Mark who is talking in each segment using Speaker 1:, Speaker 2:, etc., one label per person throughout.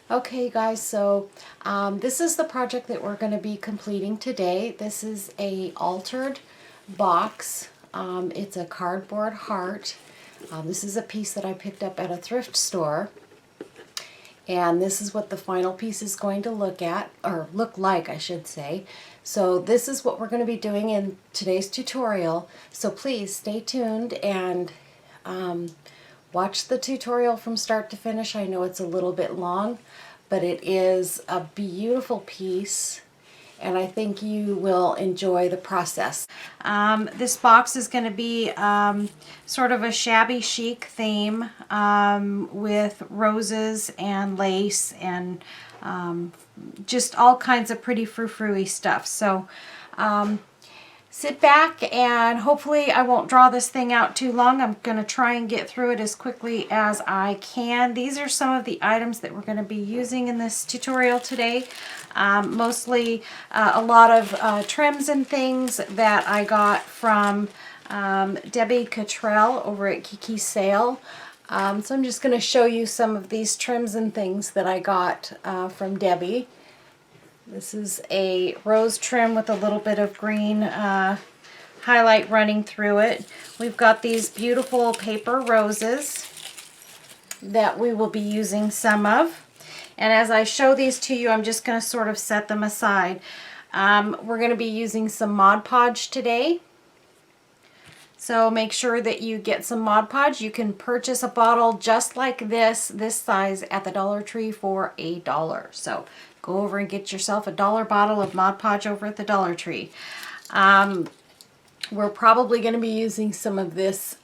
Speaker 1: Okay guys, so this is the project that we're going to be completing today. This is a altered box. It's a cardboard heart. This is a piece that I picked up at a thrift store. And this is what the final piece is going to look like, I should say. So this is what we're going to be doing in today's tutorial. So please stay tuned and watch the tutorial from start to finish. I know it's a little bit long, but it is a beautiful piece and I think you will enjoy the process. This box is going to be sort of a shabby chic theme with roses and lace and just all kinds of pretty frou-frou-y stuff. So sit back and hopefully I won't draw this thing out too long. I'm going to try and get through it as quickly as I can. These are some of the items that we're going to be using in this tutorial today. Mostly a lot of trims and things that I got from Debbie Cottrell over at Kiki's Sale. So I'm just going to show you some of these trims and things that I got from Debbie. This is a rose trim with a little bit of green highlight running through it. We've got these beautiful paper roses that we will be using some of. And as I show these to you, I'm just going to sort of set them aside. We're going to be using some Mod Podge today. So make sure that you get some Mod Podge. You can purchase a bottle just like this size at the Dollar Tree for $1. So go over and get yourself a $1 bottle of Mod Podge over at the Dollar Tree. We're probably going to be using some of this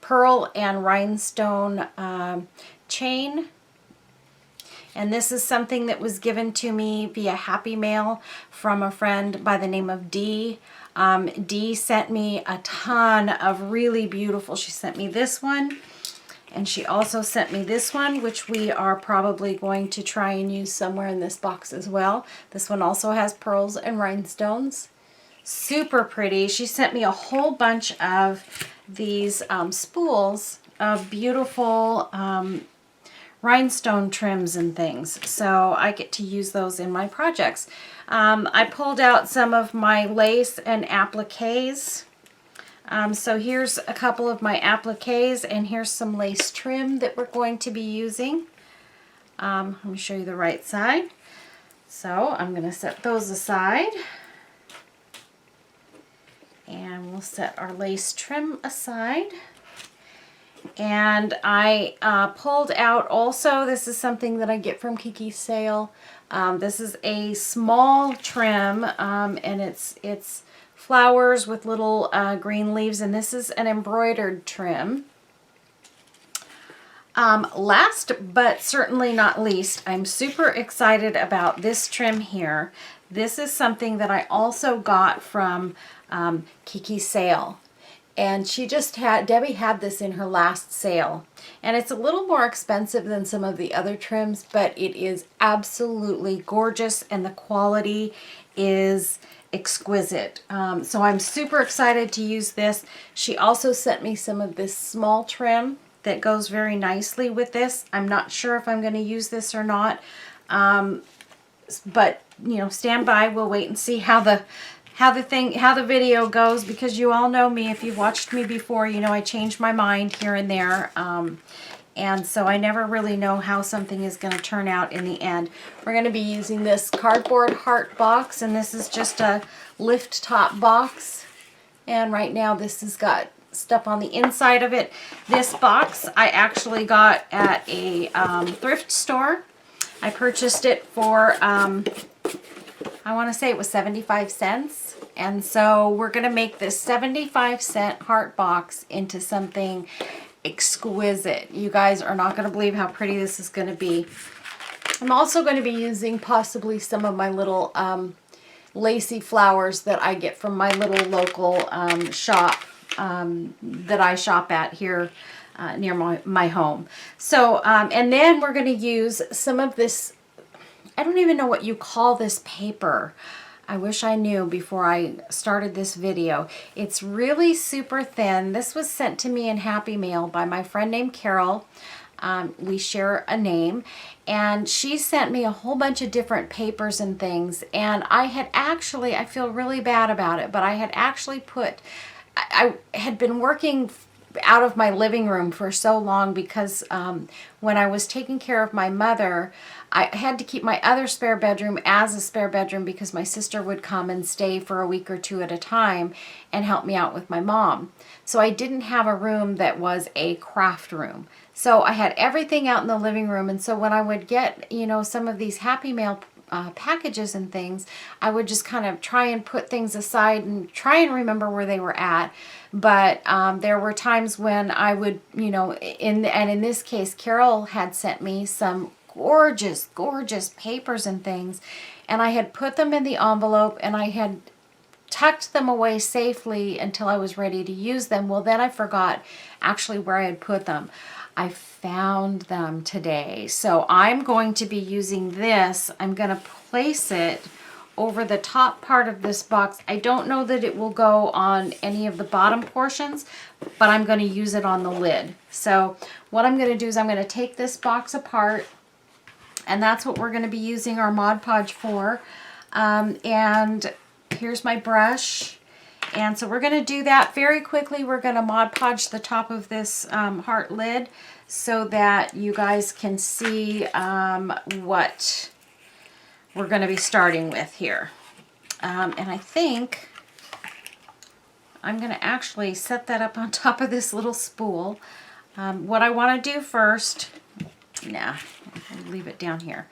Speaker 1: pearl and rhinestone chain. And this is something that was given to me via Happy Mail from a friend by the name of Dee. Dee sent me a ton of really beautiful, she sent me this one, and she also sent me this one, which we are probably going to try and use somewhere in this box as well. This one also has pearls and rhinestones. Super pretty. She sent me a whole bunch of these spools of beautiful rhinestone trims and things, so I get to use those in my projects. I pulled out some of my lace and appliques. So here's a couple of my appliques, and here's some lace trim that we're going to be using. Let me show you the right side. So I'm going to set those aside, and we'll set our lace trim aside. And I pulled out also, this is something that I get from Kiki's Sale. This is a small trim, and it's flowers with little green leaves, and this is an embroidered trim. Last but certainly not least, I'm super excited about this trim here. This is something that I also got from Kiki's Sale. And she just had, Debbie had this in her last sale. And it's a little more expensive than some of the other trims, but it is absolutely gorgeous and the quality is exquisite. So I'm super excited to use this. She also sent me some of this small trim that goes very nicely with this. I'm not sure if I'm going to use this or not. But, you know, stand by. We'll wait and see how the video goes, because you all know me. If you've watched me before, you know I change my mind here and there, and so I never really know how something is going to turn out in the end. We're going to be using this cardboard heart box, and this is just a lift top box, and right now this has got stuff on the inside of it. This box I actually got at a thrift store. I purchased it for I want to say it was 75 cents. And so we're going to make this 75-cent heart box into something exquisite. You guys are not going to believe how pretty this is going to be. I'm also going to be using possibly some of my little lacy flowers that I get from my little local shop that I shop at here near my home. So, and then we're going to use some of this, I don't even know what you call this paper. I wish I knew before I started this video. It's really super thin. This was sent to me in Happy Mail by my friend named Carol. We share a name, and she sent me a whole bunch of different papers and things, and I feel really bad about it, but I had actually I had been working out of my living room for so long because when I was taking care of my mother, I had to keep my other spare bedroom as a spare bedroom because my sister would come and stay for a week or two at a time and help me out with my mom. So I didn't have a room that was a craft room. So I had everything out in the living room, and so when I would get, some of these Happy Mail packages and things, I would just kind of try and put things aside and try and remember where they were at. But there were times when I would, in this case, Carol had sent me some gorgeous, gorgeous papers and things, and I had put them in the envelope and I had tucked them away safely until I was ready to use them. Well, then I forgot actually where I had put them. I found them today. So I'm going to be using this. I'm going to place it over the top part of this box. I don't know that it will go on any of the bottom portions, but I'm going to use it on the lid. So what I'm going to do is I'm going to take this box apart, and that's what we're going to be using our Mod Podge for. And here's my brush. And so we're going to do that very quickly. We're going to Mod Podge the top of this heart lid so that you guys can see what we're going to be starting with here. And I think I'm going to actually set that up on top of this little spool. What I want to do first, I'll leave it down here,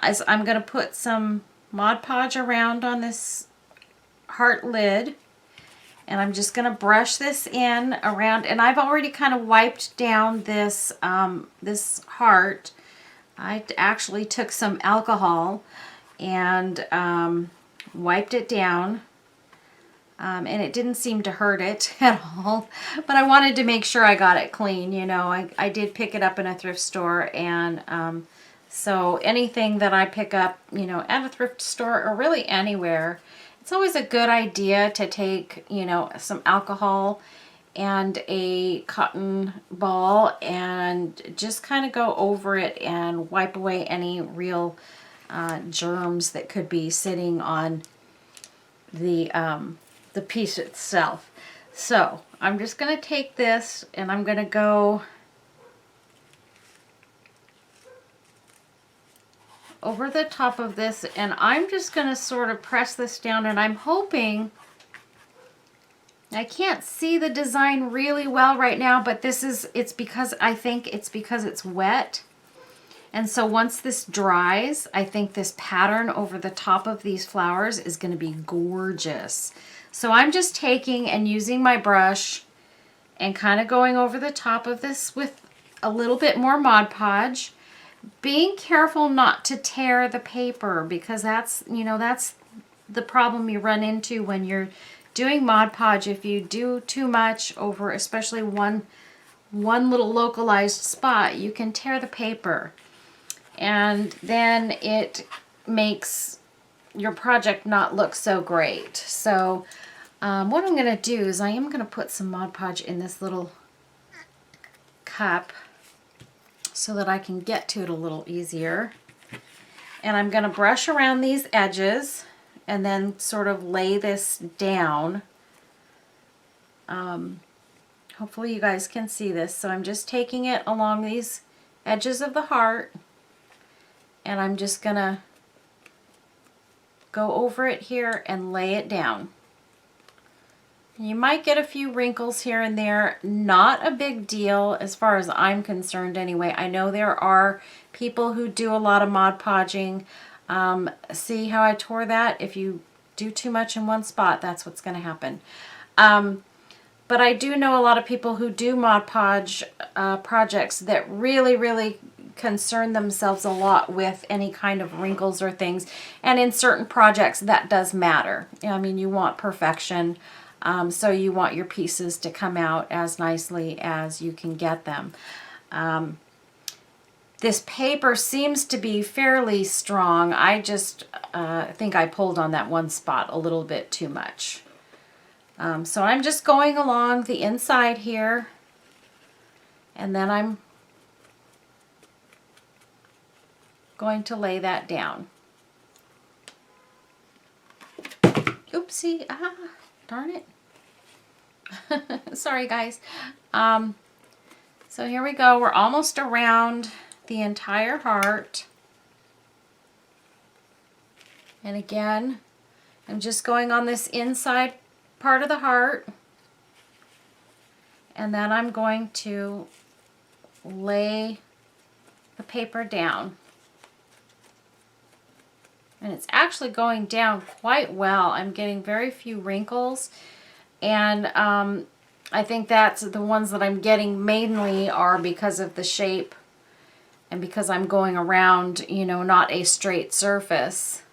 Speaker 1: is I'm going to put some Mod Podge around on this heart lid. And I'm just going to brush this in around, and I've already kind of wiped down this this heart. I actually took some alcohol and wiped it down, and it didn't seem to hurt it at all. But I wanted to make sure I got it clean. I did pick it up in a thrift store, and so anything that I pick up, at a thrift store or really anywhere, it's always a good idea to take, some alcohol and a cotton ball and just kind of go over it and wipe away any real germs that could be sitting on the piece itself. So I'm just going to take this and I'm going to go over the top of this, and I'm just going to sort of press this down, and I'm hoping, I can't see the design really well right now, but I think it's because it's wet. And so once this dries, I think this pattern over the top of these flowers is going to be gorgeous. So I'm just taking and using my brush and kind of going over the top of this with a little bit more Mod Podge. Being careful not to tear the paper, because that's the problem you run into when you're doing Mod Podge. If you do too much over especially one little localized spot, you can tear the paper, and then it makes your project not look so great. So what I'm going to do is I am going to put some Mod Podge in this little cup so that I can get to it a little easier. And I'm going to brush around these edges and then sort of lay this down. Hopefully you guys can see this. So I'm just taking it along these edges of the heart, and I'm just going to go over it here and lay it down. You might get a few wrinkles here and there. Not a big deal as far as I'm concerned anyway. I know there are people who do a lot of Mod Podging. See how I tore that? If you do too much in one spot, that's what's going to happen. But I do know a lot of people who do Mod Podge projects that really, really concern themselves a lot with any kind of wrinkles or things. And in certain projects, that does matter. I mean, you want perfection. So you want your pieces to come out as nicely as you can get them. This paper seems to be fairly strong. I just think I pulled on that one spot a little bit too much. So I'm just going along the inside here, and then I'm going to lay that down. Oopsie, darn it. Sorry guys. So here we go. We're almost around the entire heart. And again, I'm just going on this inside part of the heart. And then I'm going to lay the paper down. And it's actually going down quite well. I'm getting very few wrinkles. And I think that's the ones that I'm getting mainly are because of the shape and because I'm going around, you know, not a straight surface.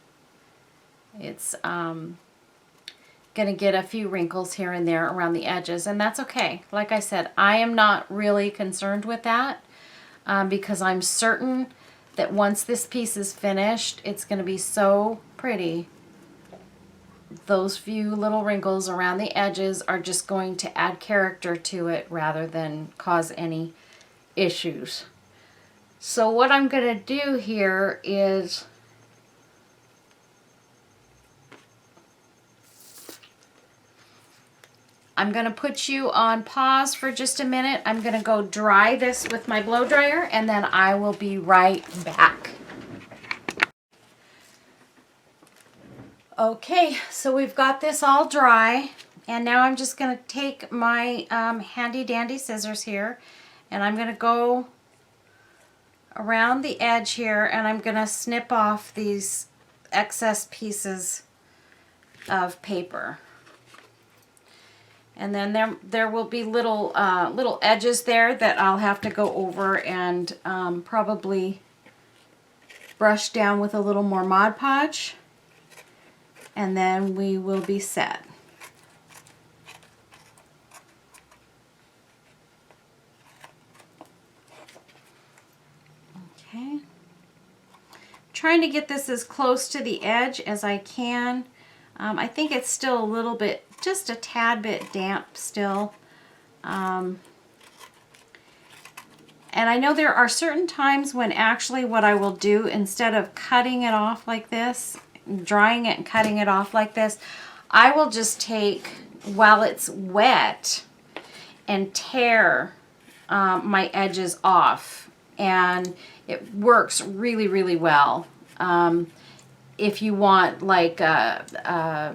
Speaker 1: It's going to get a few wrinkles here and there around the edges, and that's okay. Like I said, I am not really concerned with that because I'm certain that once this piece is finished, it's going to be so pretty. Those few little wrinkles around the edges are just going to add character to it rather than cause any issues. So what I'm going to do here is I'm going to put you on pause for just a minute. I'm going to go dry this with my blow dryer, and then I will be right back. Okay, so we've got this all dry, and now I'm just going to take my handy dandy scissors here, and I'm going to go around the edge here, and I'm going to snip off these excess pieces of paper. And then there will be little little edges there that I'll have to go over and probably brush down with a little more Mod Podge. And then we will be set. Okay. Trying to get this as close to the edge as I can. I think it's still a little bit, just a tad bit damp still. And I know there are certain times when actually what I will do, instead of cutting it off like this, drying it and cutting it off like this, I will just take, while it's wet, and tear my edges off, and it works really, really well. If you want like a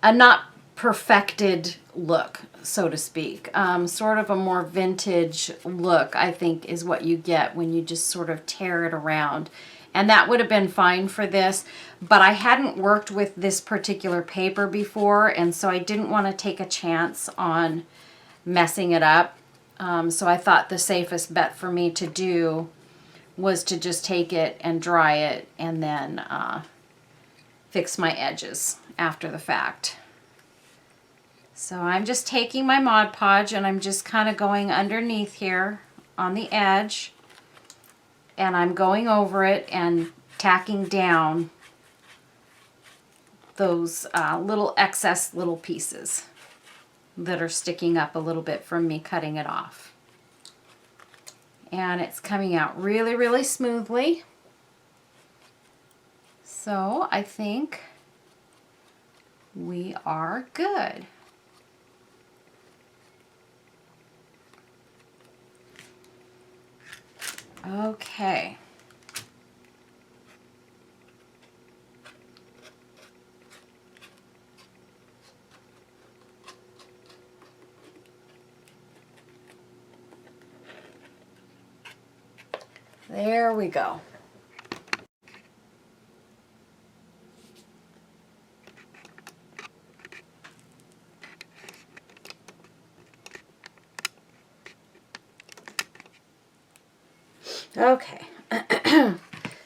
Speaker 1: not perfected look, so to speak, sort of a more vintage look, I think is what you get when you just sort of tear it around. And that would have been fine for this, but I hadn't worked with this particular paper before, and so I didn't want to take a chance on messing it up. So I thought the safest bet for me to do was to just take it and dry it and then fix my edges after the fact. So I'm just taking my Mod Podge and I'm just kind of going underneath here on the edge, and I'm going over it and tacking down those little excess little pieces that are sticking up a little bit from me cutting it off. And it's coming out really, really smoothly. So I think we are good. Okay. There we go. Okay.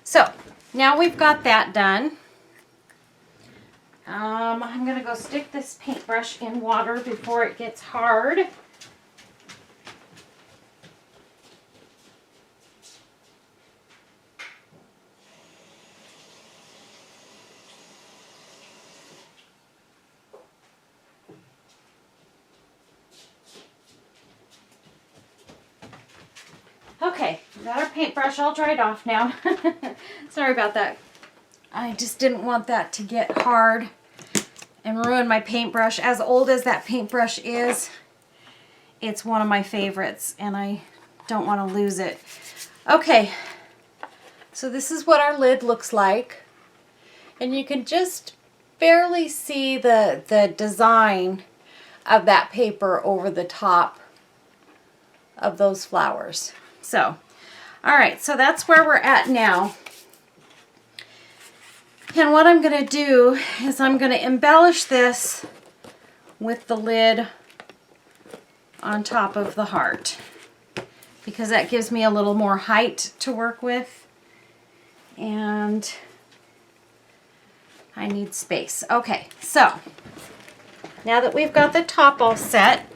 Speaker 1: So now we've got that done. I'm going to go stick this paintbrush in water before it gets hard. Okay, got our paintbrush all dried off now. Sorry about that. I just didn't want that to get hard and ruin my paintbrush. As old as that paintbrush is, it's one of my favorites and I don't want to lose it. Okay, so this is what our lid looks like. And you can just barely see the design of that paper over the top of those flowers. So, all right, so that's where we're at now. And what I'm going to do is I'm going to embellish this with the lid on top of the heart, because that gives me a little more height to work with, and I need space. Okay, so now that we've got the top all set,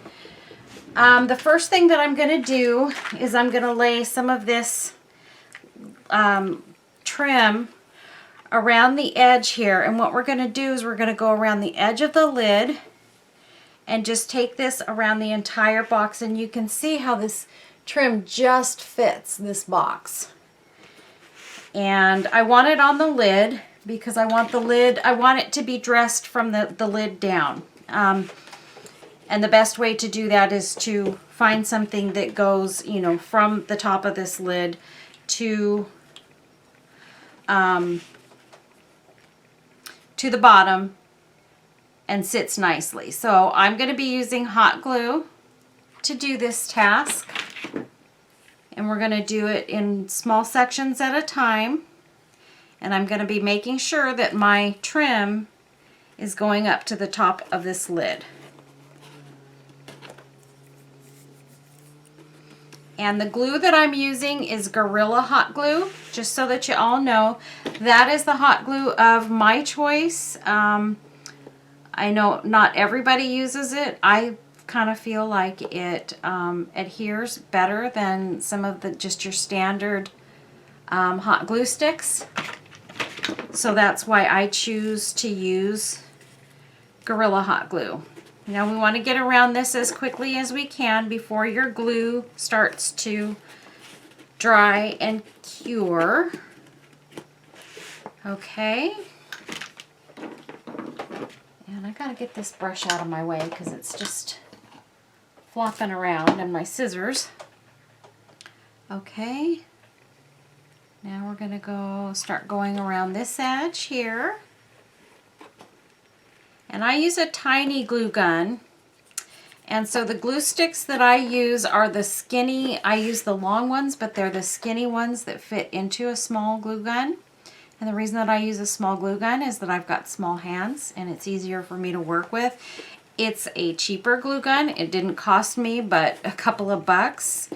Speaker 1: the first thing that I'm going to do is I'm going to lay some of this trim around the edge here. And what we're going to do is we're going to go around the edge of the lid and just take this around the entire box. And you can see how this trim just fits this box. And I want it on the lid because I want it to be dressed from the lid down. And the best way to do that is to find something that goes, you know, from the top of this lid to the bottom and sits nicely. So I'm going to be using hot glue to do this task. And we're going to do it in small sections at a time. And I'm going to be making sure that my trim is going up to the top of this lid. And the glue that I'm using is Gorilla Hot Glue, just so that you all know. That is the hot glue of my choice. I know not everybody uses it. I kind of feel like it adheres better than some of just your standard hot glue sticks. So that's why I choose to use Gorilla Hot Glue. Now we want to get around this as quickly as we can before your glue starts to dry and cure. Okay. And I gotta get this brush out of my way because it's just flopping around and my scissors. Okay. Now we're gonna start going around this edge here. And I use a tiny glue gun. And so the glue sticks that I use are the skinny, I use the long ones, but they're the skinny ones that fit into a small glue gun. And the reason that I use a small glue gun is that I've got small hands and it's easier for me to work with. It's a cheaper glue gun. It didn't cost me but a couple of bucks.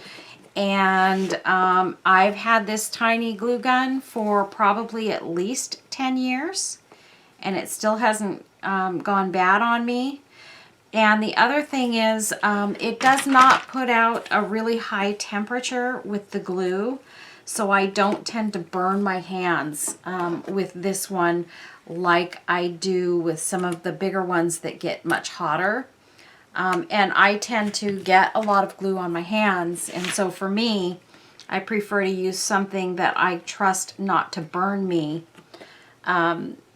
Speaker 1: And I've had this tiny glue gun for probably at least 10 years. And it still hasn't gone bad on me. And the other thing is it does not put out a really high temperature with the glue, so I don't tend to burn my hands with this one like I do with some of the bigger ones that get much hotter. And I tend to get a lot of glue on my hands, and so for me, I prefer to use something that I trust not to burn me.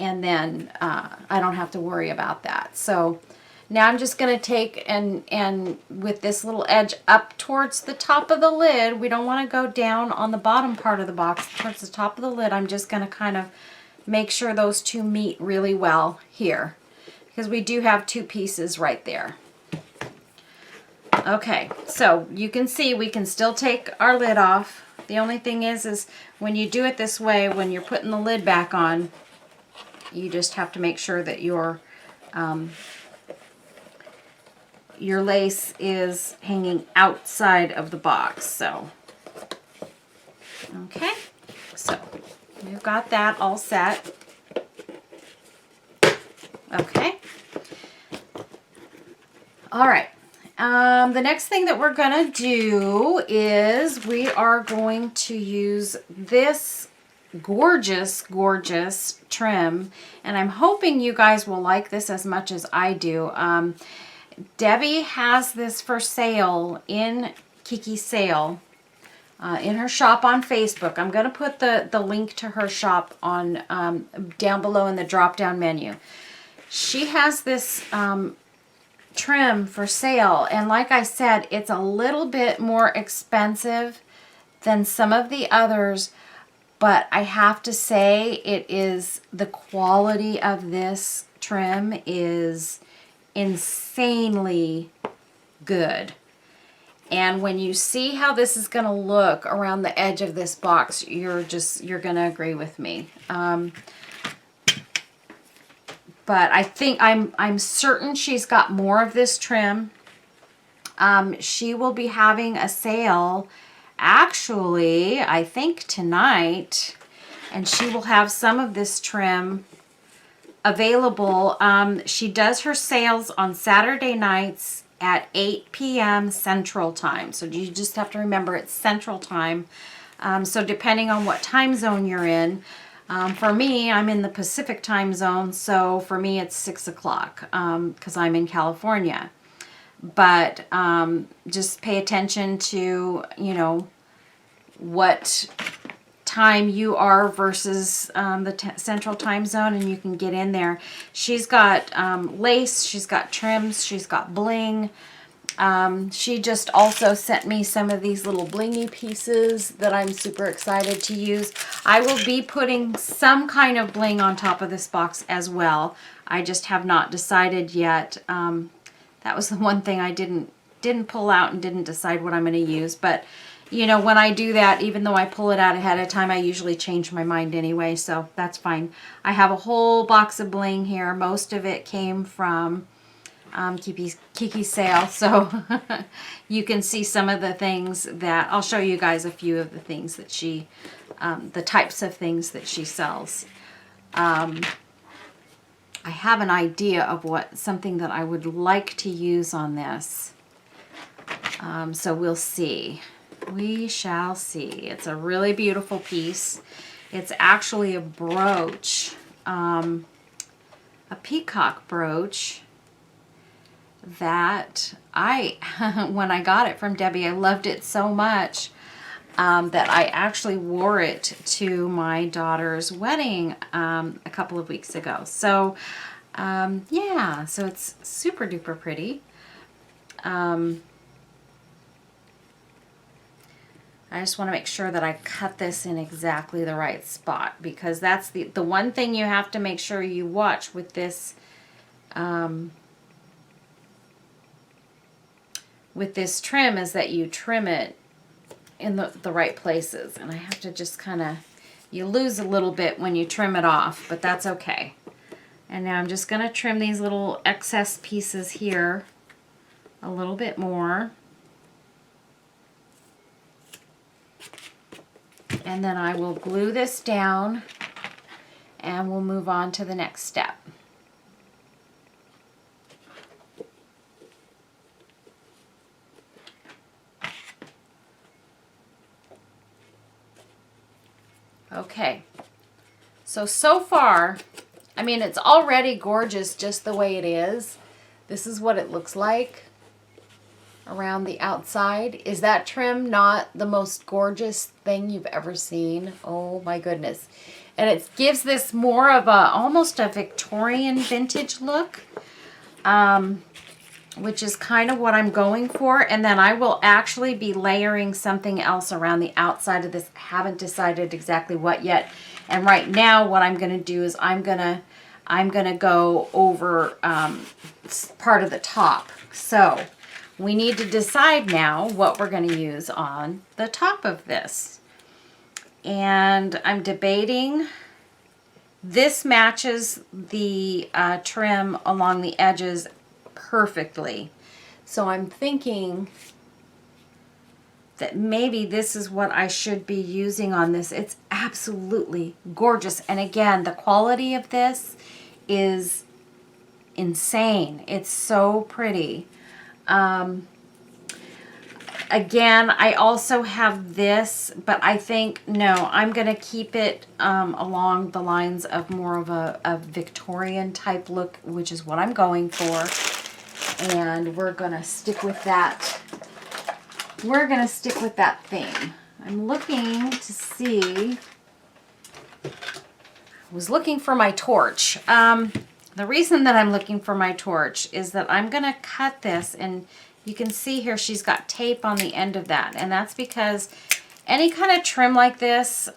Speaker 1: And then I don't have to worry about that. So now I'm just going to take and with this little edge up towards the top of the lid, we don't want to go down on the bottom part of the box, towards the top of the lid. I'm just going to kind of make sure those two meet really well here, because we do have two pieces right there. Okay, so you can see we can still take our lid off. The only thing is when you do it this way, when you're putting the lid back on, you just have to make sure that your lace is hanging outside of the box. So, okay, so we've got that all set. Okay. All right. The next thing that we're going to do is we are going to use this gorgeous, gorgeous trim. And I'm hoping you guys will like this as much as I do. Debbie has this for sale in Kiki's sale. in her shop on Facebook. I'm going to put the link to her shop on down below in the drop-down menu. She has this trim for sale, and like I said, it's a little bit more expensive than some of the others, but I have to say the quality of this trim is insanely good. And when you see how this is going to look around the edge of this box, you're going to agree with me. But I think I'm certain she's got more of this trim. She will be having a sale actually, I think tonight, and she will have some of this trim available. She does her sales on Saturday nights at 8 p.m. Central Time. So you just have to remember it's Central Time. So depending on what time zone you're in, for me, I'm in the Pacific time zone, so for me it's 6 o'clock because I'm in California. But just pay attention to, you know, what time you are versus the central time zone, and you can get in there. She's got lace, she's got trims, she's got bling. She just also sent me some of these little blingy pieces that I'm super excited to use. I will be putting some kind of bling on top of this box as well. I just have not decided yet. That was the one thing I didn't pull out and didn't decide what I'm going to use. But, you know, when I do that, even though I pull it out ahead of time, I usually change my mind anyway, so that's fine. I have a whole box of bling here. Most of it came from Kiki's sale, so you can see some of the things that I'll show you guys. A few of the things that she the types of things that she sells. I have an idea of something that I would like to use on this, so we'll see. We shall see. It's a really beautiful piece. It's actually a brooch, a peacock brooch that when I got it from Debbie, I loved it so much that I actually wore it to my daughter's wedding a couple of weeks ago. So yeah, so it's super duper pretty. I just want to make sure that I cut this in exactly the right spot, because that's the one thing you have to make sure you watch with this trim, is that you trim it in the right places. And I have to just kind of, you lose a little bit when you trim it off, but that's okay. And now I'm just going to trim these little excess pieces here a little bit more. And then I will glue this down and we'll move on to the next step. Okay, so far, I mean, it's already gorgeous just the way it is. This is what it looks like around the outside. Is that trim not the most gorgeous thing you've ever seen? Oh my goodness. And it gives this more of almost a Victorian vintage look, which is kind of what I'm going for. And then I will actually be layering something else around the outside of this. Haven't decided exactly what yet. And right now what I'm going to do is I'm going to go over part of the top. So we need to decide now what we're going to use on the top of this. And I'm debating, this matches the trim along the edges perfectly. So I'm thinking that maybe this is what I should be using on this. It's absolutely gorgeous. And again, the quality of this is insane. It's so pretty. Again, I also have this, but I think, no, I'm going to keep it along the lines of more of a Victorian type look, which is what I'm going for. And we're going to stick with that. We're going to stick with that theme. I'm looking to see, I was looking for my torch. The reason that I'm looking for my torch is that I'm going to cut this, and you can see here she's got tape on the end of that, and that's because any kind of trim like this,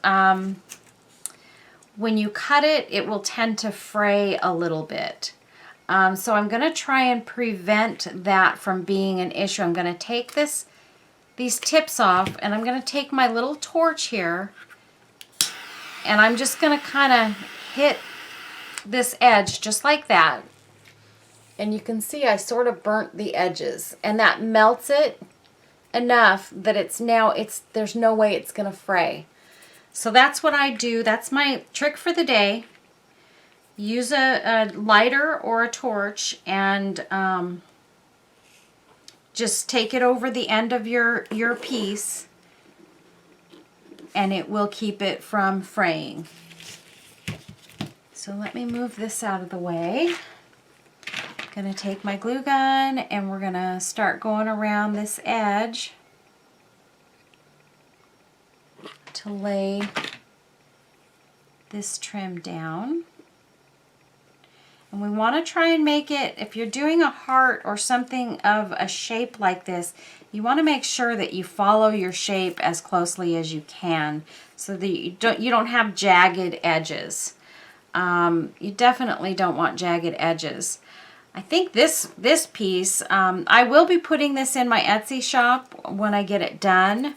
Speaker 1: when you cut it, it will tend to fray a little bit. So I'm going to try and prevent that from being an issue. I'm going to take these tips off, and I'm going to take my little torch here, and I'm just going to kind of hit this edge just like that. And you can see I sort of burnt the edges, and that melts it enough that there's no way it's going to fray. So that's what I do. That's my trick for the day. Use a lighter or a torch, and just take it over the end of your piece, and it will keep it from fraying. So let me move this out of the way. I'm going to take my glue gun, and we're going to start going around this edge to lay this trim down. And we want to try and make it, if you're doing a heart or something of a shape like this, you want to make sure that you follow your shape as closely as you can so that you don't have jagged edges. You definitely don't want jagged edges. I think this piece, I will be putting this in my Etsy shop when I get it done.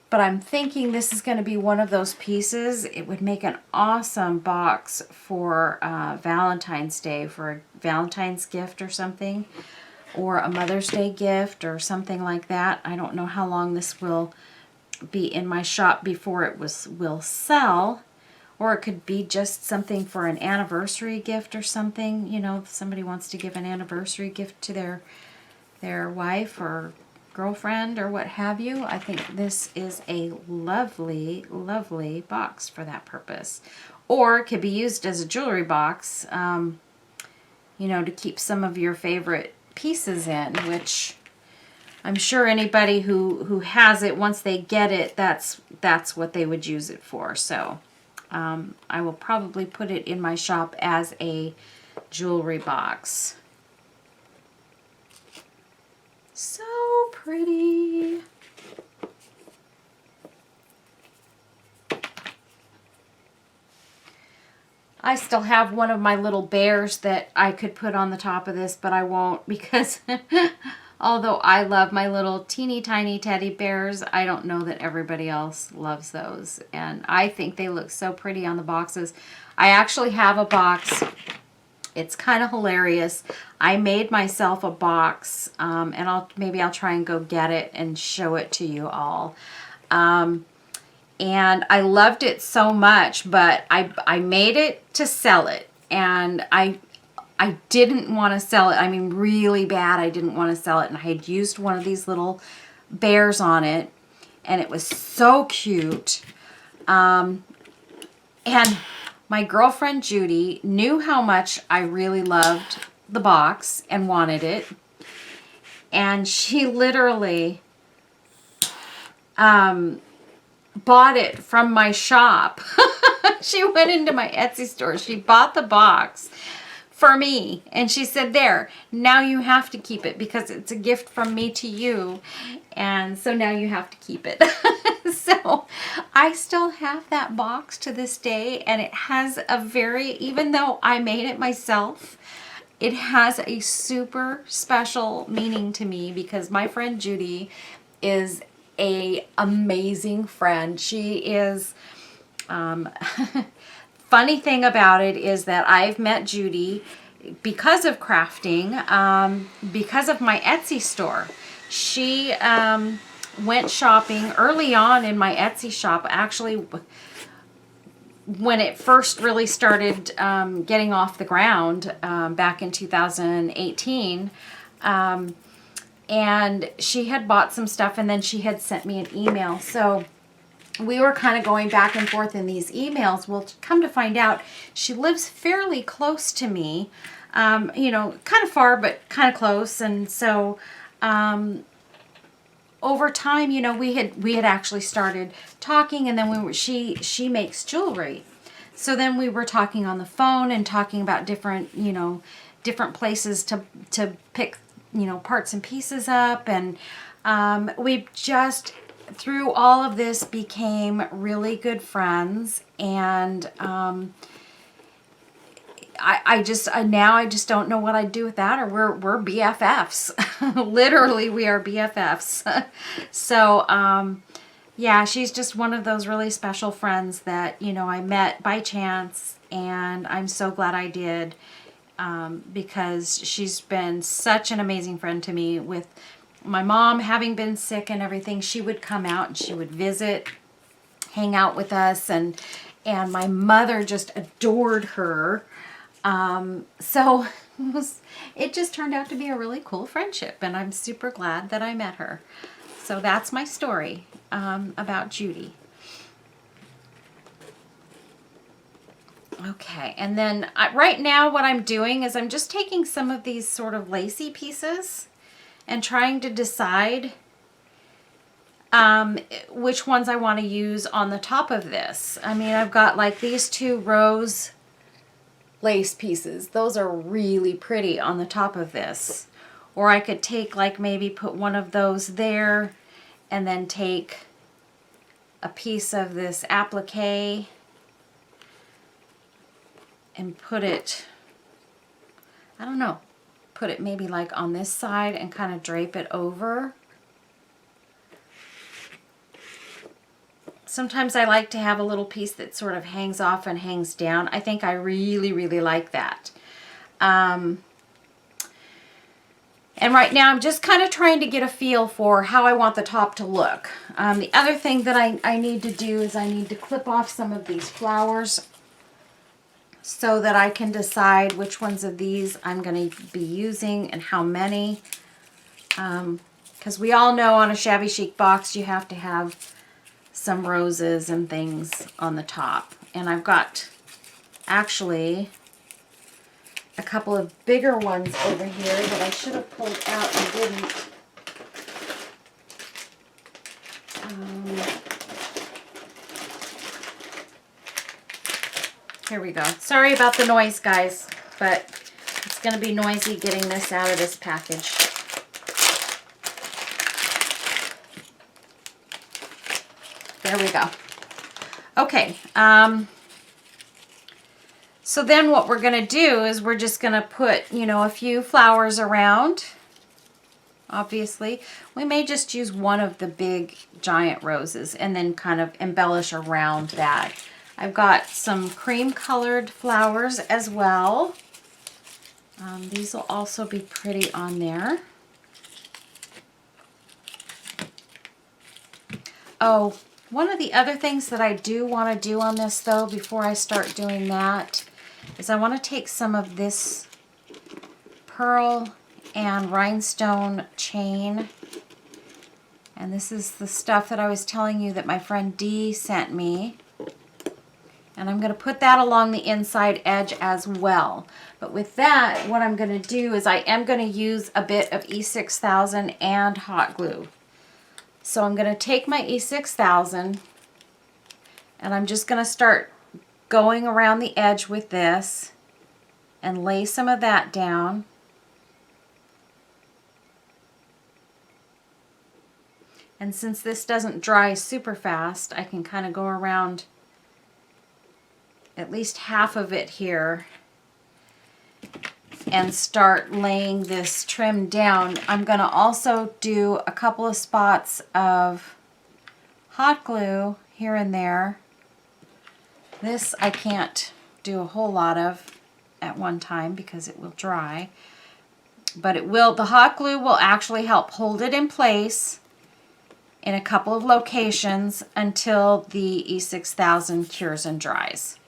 Speaker 1: But I'm thinking this is going to be one of those pieces. It would make an awesome box for Valentine's Day, for a Valentine's gift or something, or a Mother's Day gift or something like that. I don't know how long this will be in my shop before it will sell, or it could be just something for an anniversary gift or something. You know, if somebody wants to give an anniversary gift to their wife or girlfriend or what have you. I think this is a lovely, lovely box for that purpose. Or it could be used as a jewelry box, you know, to keep some of your favorite pieces in, which I'm sure anybody who has it, once they get it, that's what they would use it for. So I will probably put it in my shop as a jewelry box. So pretty. I still have one of my little bears that I could put on the top of this, but I won't, because although I love my little teeny tiny teddy bears, I don't know that everybody else loves those. And I think they look so pretty on the boxes. I actually have a box. It's kind of hilarious. I made myself a box, and maybe I'll try and go get it and show it to you all. And I loved it so much, but I made it to sell it, and I didn't want to sell it. I mean, really bad. I didn't want to sell it, and I had used one of these little bears on it, and it was so cute. And my girlfriend Judy knew how much I really loved the box and wanted it. And she literally bought it from my shop. She went into my Etsy store. She bought the box for me. And she said, there, now you have to keep it because it's a gift from me to you. And so now you have to keep it. So I still have that box to this day, and it has even though I made it myself, it has a super special meaning to me because my friend Judy is a amazing friend. She is, funny thing about it is that I've met Judy because of crafting, because of my Etsy store. She went shopping early on in my Etsy shop, actually when it first really started getting off the ground back in 2018. And she had bought some stuff, and then she had sent me an email. So we were kind of going back and forth in these emails. Well, come to find out, she lives fairly close to me, you know, kind of far, but kind of close. And so
Speaker 2: over time, you know, we had actually started talking, and then she makes jewelry. So then we were talking on the phone and talking about different, you know, different places to pick, you know, parts and pieces up. And we just, through all of this, became really good friends. And I just don't know what I'd do without her. We're BFFs. Literally, we are BFFs. So, yeah, she's just one of those really special friends that, you know, I met by chance, and I'm so glad I did, because she's been such an amazing friend to me. With my mom having been sick and everything, she would come out and she would visit, hang out with us, and my mother just adored her. So it just turned out to be a really cool friendship, and I'm super glad that I met her. So that's my story about Judy. Okay, and then right now what I'm doing is I'm just taking some of these sort of lacy pieces and trying to decide which ones I want to use on the top of this. I mean, I've got like these 2 rose lace pieces. Those are really pretty on the top of this. Or I could take, like, maybe put one of those there, and then take a piece of this applique and put it, I don't know, put it maybe like on this side and kind of drape it over. Sometimes I like to have a little piece that sort of hangs off and hangs down. I think I really, really like that. And right now I'm just kind of trying to get a feel for how I want the top to look. The other thing that I need to do is I need to clip off some of these flowers so that I can decide which ones of these I'm going to be using and how many. Because we all know on a Shabby Chic box you have to have some roses and things on the top. And I've got actually a couple of bigger ones over here that I should have pulled out and didn't. Here we go. Sorry about the noise, guys, but it's going to be noisy getting this out of this package. There we go. Okay, so then what we're going to do is we're just going to put, you know, a few flowers around. Obviously, we may just use one of the big giant roses and then kind of embellish around that. I've got some cream colored flowers as well. These will also be pretty on there. Oh, one of the other things that I do want to do on this, though, before I start doing that, is I want to take some of this pearl and rhinestone chain. And this is the stuff that I was telling you that my friend Dee sent me. And I'm going to put that along the inside edge as well. But with that, what I'm going to do is I am going to use a bit of E6000 and hot glue. So I'm going to take my E6000 and I'm just going to start going around the edge with this and lay some of that down. And since this doesn't dry super fast, I can kind of go around at least half of it here and start laying this trim down. I'm going to also do a couple of spots of hot glue here and there. This I can't do a whole lot of at one time because it will dry. But it will, the hot glue will actually help hold it in place in a couple of locations until the E6000 cures and dries.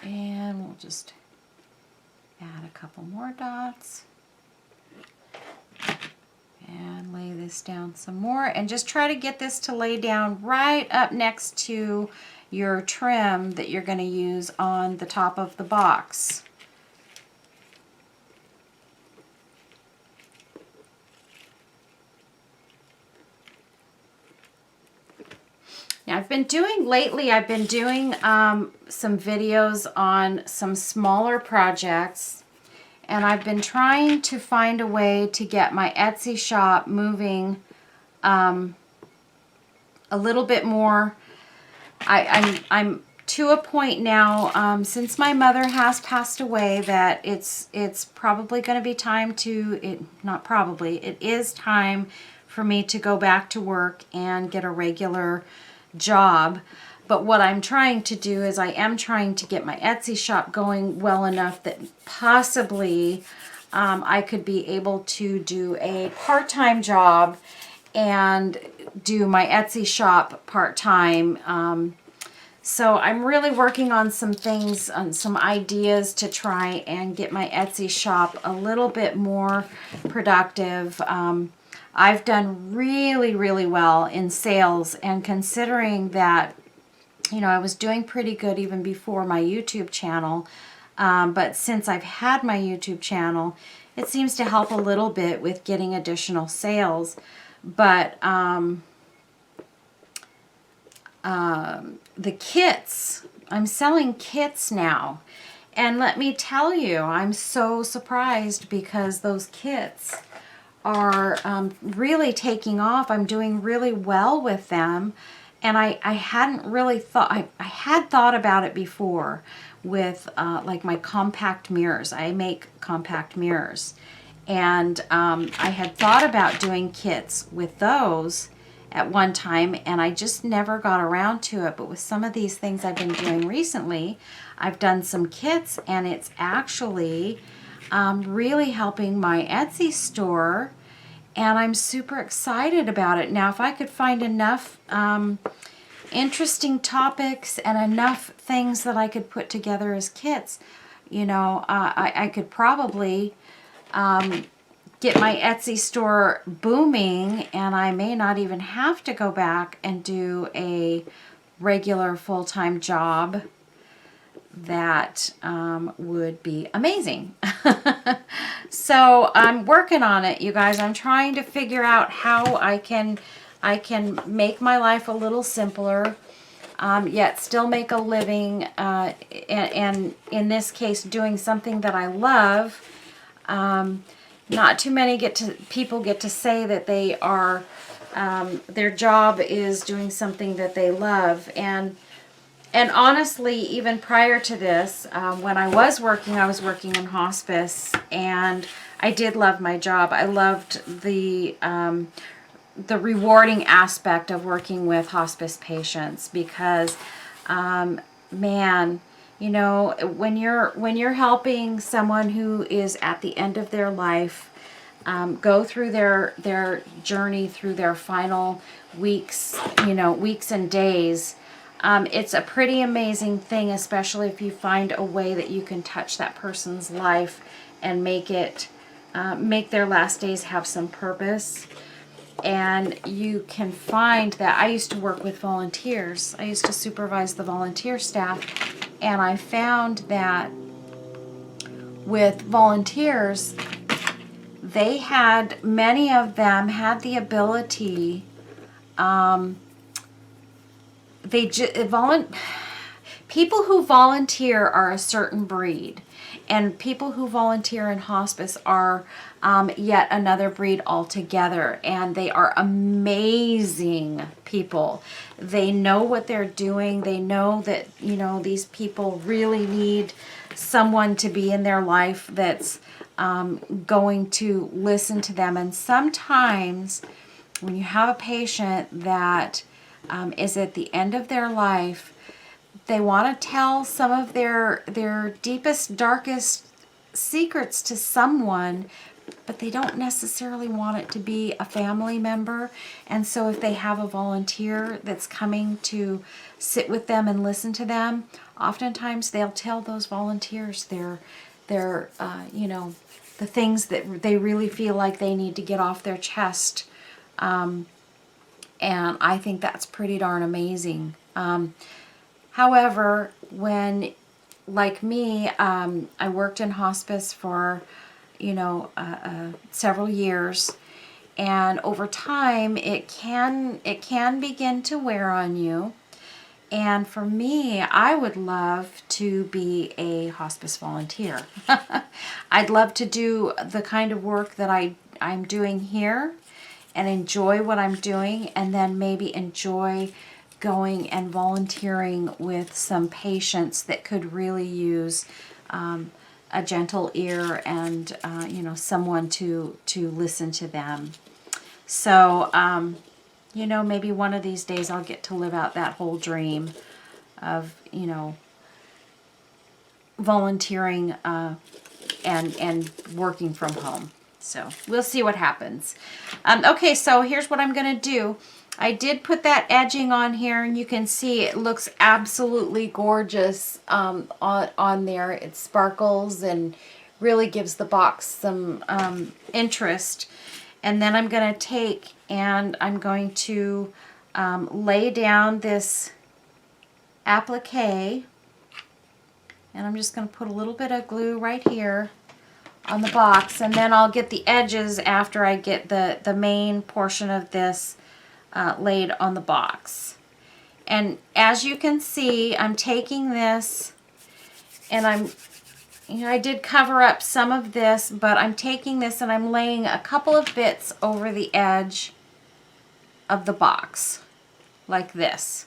Speaker 2: And we'll just add a couple more dots and lay this down some more, and just try to get this to lay down right up next to your trim that you're going to use on the top of the box. Now I've been doing some videos on some smaller projects, and I've been trying to find a way to get my Etsy shop moving a little bit more. I'm to a point now, since my mother has passed away, that it's probably going to be time to, not probably, it is time for me to go back to work and get a regular job. But what I'm trying to do is I am trying to get my Etsy shop going well enough that possibly I could be able to do a part-time job and do my Etsy shop part-time. So I'm really working on some things, on some ideas to try and get my Etsy shop a little bit more productive. I've done really, really well in sales, and considering that, you know, I was doing pretty good even before my YouTube channel, but since I've had my YouTube channel, it seems to help a little bit with getting additional sales. But the kits, I'm selling kits now, and let me tell you, I'm so surprised because those kits are really taking off. I'm doing really well with them, and I hadn't really thought, I had thought about it before with like my compact mirrors. I make compact mirrors, and I had thought about doing kits with those at one time, and I just never got around to it. But with some of these things I've been doing recently, I've done some kits, and it's actually really helping my Etsy store, and I'm super excited about it. Now, if I could find enough interesting topics and enough things that I could put together as kits, you know, I could probably get my Etsy store booming, and I may not even have to go back and do a regular full-time job. That would be amazing. So I'm working on it, you guys. I'm trying to figure out how I can make my life a little simpler, yet still make a living, and in this case doing something that I love. Not too many people get to say that they are, their job is doing something that they love. And honestly, even prior to this, when I was working in hospice, and I did love my job. I loved the rewarding aspect of working with hospice patients, because, man, you know, when you're helping someone who is at the end of their life, go through their journey through their final weeks, you know, weeks and days, it's a pretty amazing thing, especially if you find a way that you can touch that person's life and make their last days have some purpose. And you can find that, I used to work with volunteers. I used to supervise the volunteer staff, and I found that with volunteers, many of them had the ability, people who volunteer are a certain breed, and people who volunteer in hospice are yet another breed altogether, and they are amazing people. They know what they're doing. They know that, you know, these people really need someone to be in their life that's going to listen to them. And sometimes when you have a patient that is at the end of their life, they want to tell some of their deepest, darkest secrets to someone, but they don't necessarily want it to be a family member. And so if they have a volunteer that's coming to sit with them and listen to them, oftentimes they'll tell those volunteers their you know, the things that they really feel like they need to get off their chest. And I think that's pretty darn amazing. However, when, like me, I worked in hospice for, you know, several years, and over time it can begin to wear on you. And for me, I would love to be a hospice volunteer. I'd love to do the kind of work that I'm doing here and enjoy what I'm doing, and then maybe enjoy going and volunteering with some patients that could really use a gentle ear and you know, someone to listen to them. So you know, maybe one of these days I'll get to live out that whole dream of, you know, volunteering and working from home. So we'll see what happens. Okay, so here's what I'm going to do. I did put that edging on here, and you can see it looks absolutely gorgeous on there. It sparkles and really gives the box some interest. And then I'm going to take and I'm going to lay down this applique, and I'm just going to put a little bit of glue right here on the box, and then I'll get the edges after I get the main portion of this laid on the box. And as you can see, I'm taking this and you know, I did cover up some of this, but I'm taking this and I'm laying a couple of bits over the edge of the box, like this.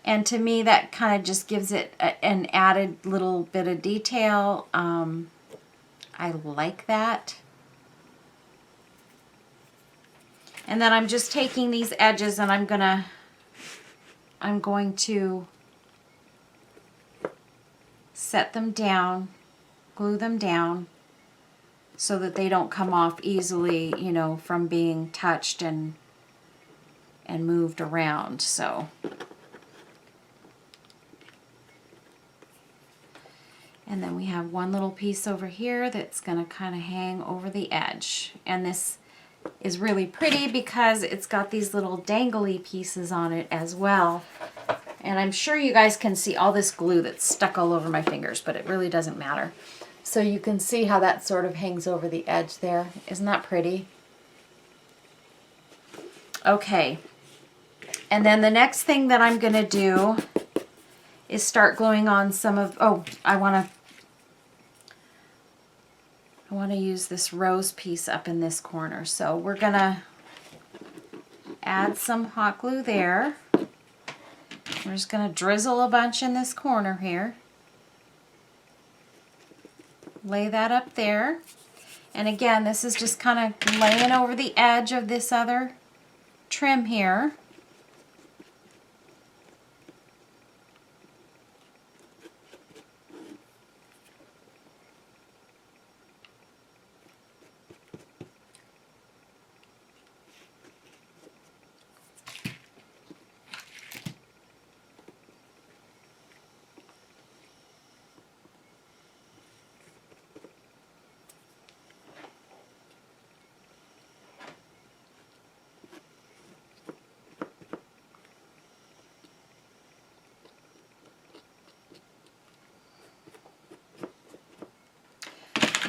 Speaker 2: And to me, that kind of just gives it an added little bit of detail. I like that. And then I'm just taking these edges and I'm going to set them down, glue them down so that they don't come off easily, you know, from being touched and moved around. So and then we have one little piece over here that's going to kind of hang over the edge. And this is really pretty because it's got these little dangly pieces on it as well. And I'm sure you guys can see all this glue that's stuck all over my fingers, but it really doesn't matter. So you can see how that sort of hangs over the edge there. Isn't that pretty? Okay. And then the next thing that I'm going to do is start gluing on some of, I want to use this rose piece up in this corner. So we're going to add some hot glue there. We're just going to drizzle a bunch in this corner here. Lay that up there. And again, this is just kind of laying over the edge of this other trim here.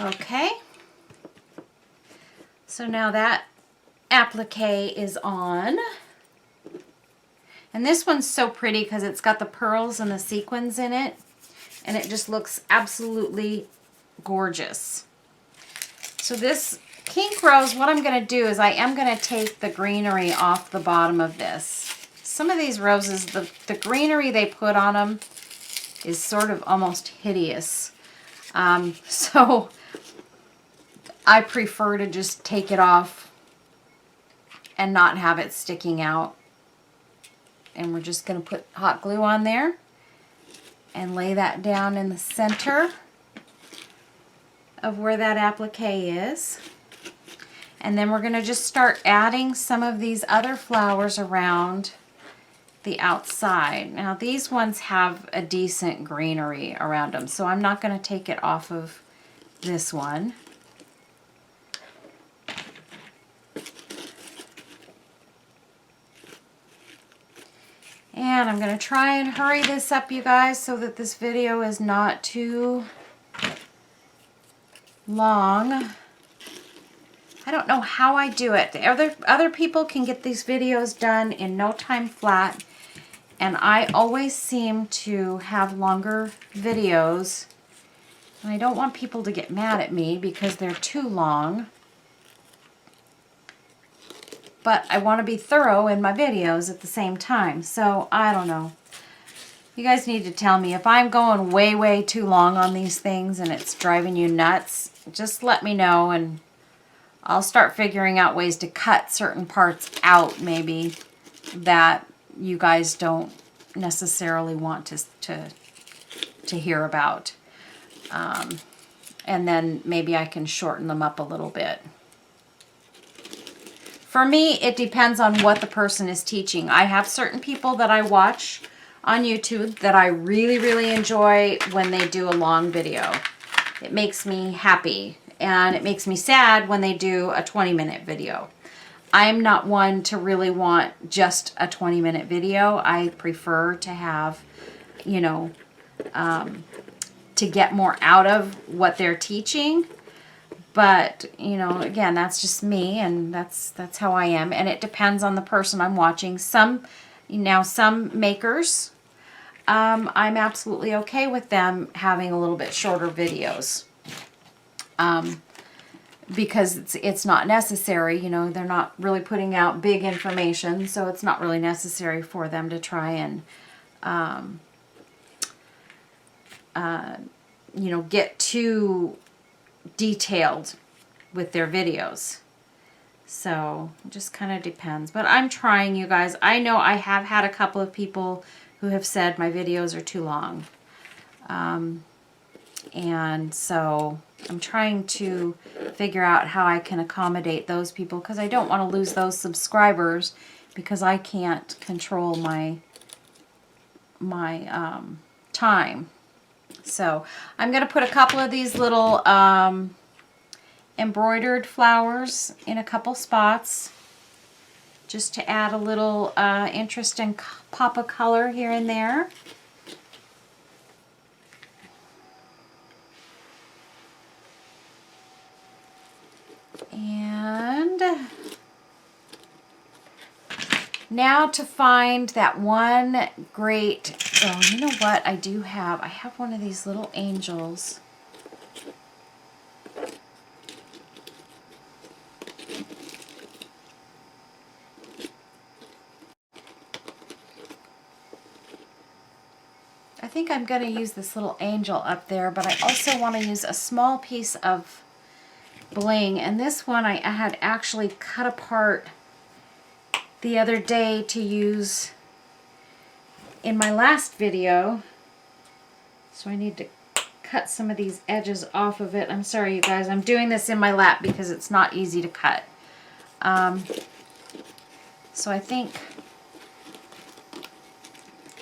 Speaker 2: Okay, so now that applique is on, and this one's so pretty because it's got the pearls and the sequins in it, and it just looks absolutely gorgeous. So this pink rose, what I'm going to do is I am going to take the greenery off the bottom of this. Some of these roses, the greenery they put on them is sort of almost hideous. So I prefer to just take it off and not have it sticking out. And we're just going to put hot glue on there and lay that down in the center of where that applique is. And then we're going to just start adding some of these other flowers around the outside. Now these ones have a decent greenery around them, so I'm not going to take it off of this one. And I'm going to try and hurry this up, you guys, so that this video is not too long. I don't know how I do it. Other people can get these videos done in no time flat, and I always seem to have longer videos. And I don't want people to get mad at me because they're too long. But I want to be thorough in my videos at the same time. So, I don't know. You guys need to tell me if I'm going way, way too long on these things and it's driving you nuts. Just let me know, and I'll start figuring out ways to cut certain parts out, maybe, that you guys don't necessarily want to hear about. And then maybe I can shorten them up a little bit. For me, it depends on what the person is teaching. I have certain people that I watch on YouTube that I really, really enjoy when they do a long video. It makes me happy, and it makes me sad when they do a 20-minute video. I'm not one to really want just a 20-minute video. I prefer to have, you know, to get more out of what they're teaching. But, you know, again, that's just me, and that's how I am. And it depends on the person I'm watching. Some makers, I'm absolutely okay with them having a little bit shorter videos. Because it's not necessary, you know, they're not really putting out big information, so it's not really necessary for them to try and, you know, get too detailed with their videos. So it just kind of depends. But I'm trying, you guys. I know I have had a couple of people who have said my videos are too long. And so I'm trying to figure out how I can accommodate those people, because I don't want to lose those subscribers because I can't control my time. So I'm going to put a couple of these little embroidered flowers in a couple spots just to add a little interest and pop of color here and there. And now to find that one great, oh, you know what I do have? I have one of these little angels. I think I'm going to use this little angel up there, but I also want to use a small piece of bling. And this one I had actually cut apart the other day to use in my last video. So I need to cut some of these edges off of it. I'm sorry, you guys. I'm doing this in my lap because it's not easy to cut. So I think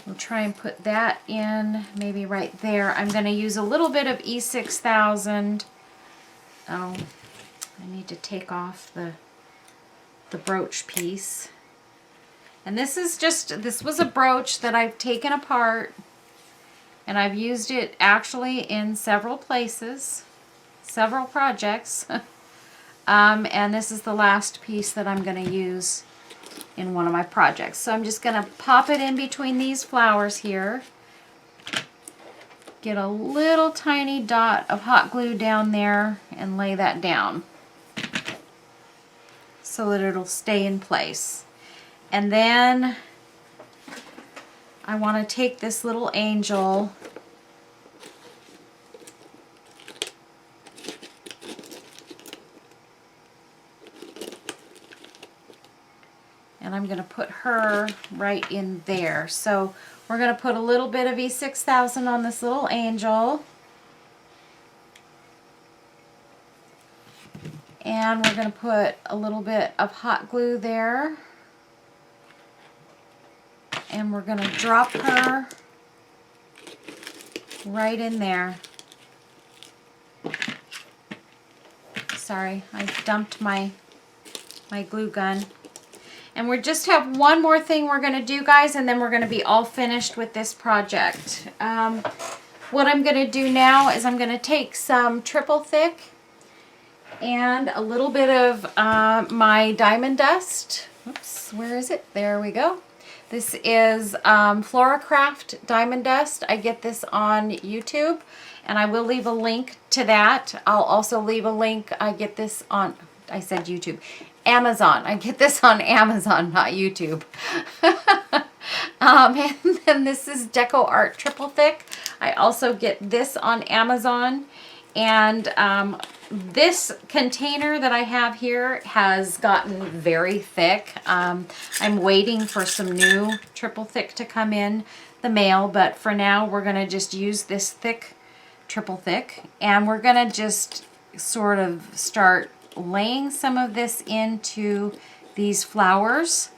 Speaker 2: we'll try and put that in maybe right there. I'm going to use a little bit of E6000. Oh, I need to take off the brooch piece. And this was a brooch that I've taken apart, and I've used it actually in several places, several projects. And this is the last piece that I'm going to use in one of my projects. So I'm just going to pop it in between these flowers here. Get a little tiny dot of hot glue down there and lay that down so that it'll stay in place. And then I want to take this little angel and I'm going to put her right in there. So we're going to put a little bit of E6000 on this little angel. And we're going to put a little bit of hot glue there. And we're going to drop her right in there. Sorry, I dumped my glue gun. And we just have one more thing we're going to do, guys, and then we're going to be all finished with this project. What I'm going to do now is I'm going to take some triple thick,
Speaker 1: and a little bit of my diamond dust. Oops, where is it? There we go. This is Craft diamond dust. I get this on YouTube, and I will leave a link to that. I'll also leave a link. I get this on, I said YouTube, Amazon. I get this on Amazon, not YouTube. And then this is Deco Art Triple Thick. I also get this on Amazon. And this container that I have here has gotten very thick. I'm waiting for some new triple thick to come in the mail, but for now we're going to just use this thick triple thick, and we're going to just sort of start laying some of this into these flowers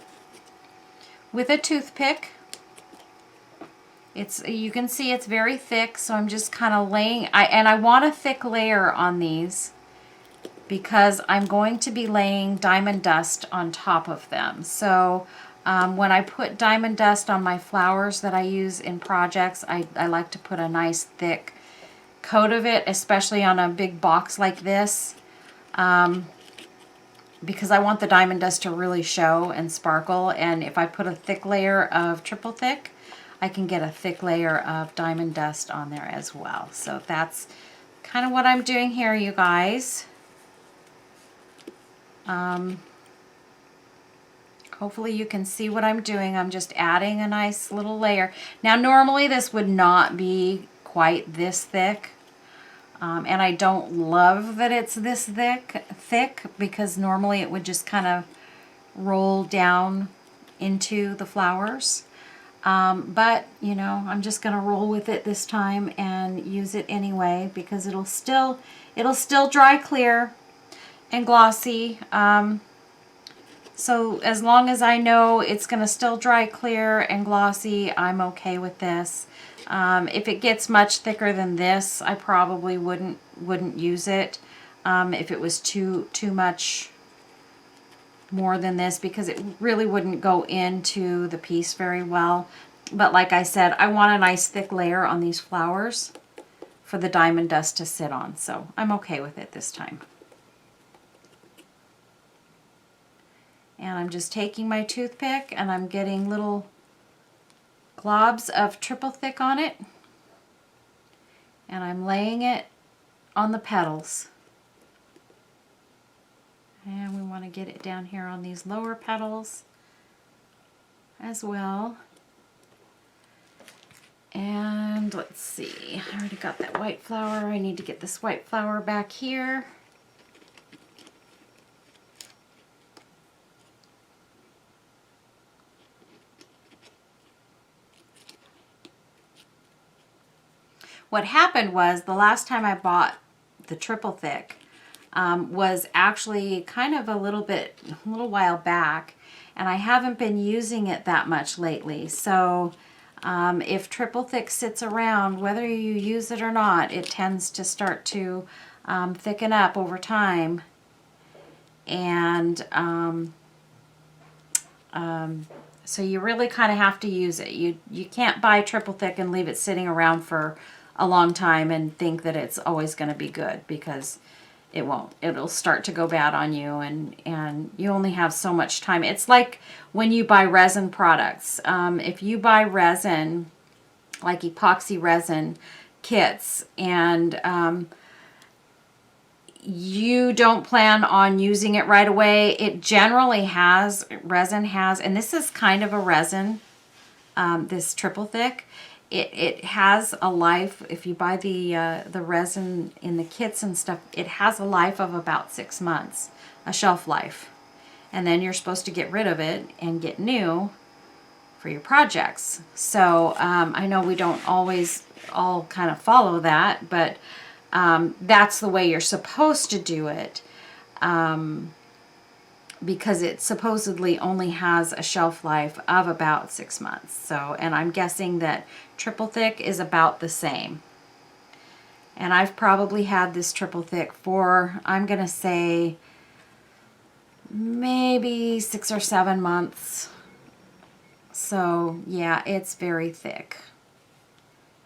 Speaker 1: with a toothpick. You can see it's very thick, so I'm just kind of laying, I want a thick layer on these because I'm going to be laying diamond dust on top of them. So when I put diamond dust on my flowers that I use in projects, I like to put a nice thick coat of it, especially on a big box like this, because I want the diamond dust to really show and sparkle. And if I put a thick layer of triple thick, I can get a thick layer of diamond dust on there as well. So that's kind of what I'm doing here, you guys. Hopefully you can see what I'm doing. I'm just adding a nice little layer. Now normally this would not be quite this thick. And I don't love that it's this thick because normally it would just kind of roll down into the flowers. But you know, I'm just gonna roll with it this time and use it anyway because it'll still dry clear and glossy. So as long as I know it's gonna still dry clear and glossy, I'm okay with this. If it gets much thicker than this, I probably wouldn't use it if it was too much more than this, because it really wouldn't go into the piece very well. But like I said, I want a nice thick layer on these flowers for the diamond dust to sit on, so I'm okay with it this time. And I'm just taking my toothpick and I'm getting little globs of triple thick on it, and I'm laying it on the petals. And we want to get it down here on these lower petals as well. And let's see, I already got that white flower. I need to get this white flower back here. What happened was the last time I bought the triple thick, was actually kind of a little while back, and I haven't been using it that much lately. So if triple thick sits around, whether you use it or not, it tends to start to thicken up over time. And so you really kind of have to use it. You can't buy triple thick and leave it sitting around for a long time and think that it's always going to be good, because it won't. It'll start to go bad on you, and you only have so much time. It's like when you buy resin products. If you buy resin, like epoxy resin kits, and you don't plan on using it right away, it generally has, resin has, and this is kind of a resin, this triple thick. It has a life. If you buy the resin in the kits and stuff, it has a life of about 6 months, a shelf life. And then you're supposed to get rid of it and get new for your projects. So I know we don't always all kind of follow that, but that's the way you're supposed to do it. Because it supposedly only has a shelf life of about 6 months. So, and I'm guessing that triple thick is about the same. And I've probably had this triple thick for, I'm gonna say, maybe 6 or 7 months. So yeah, it's very thick.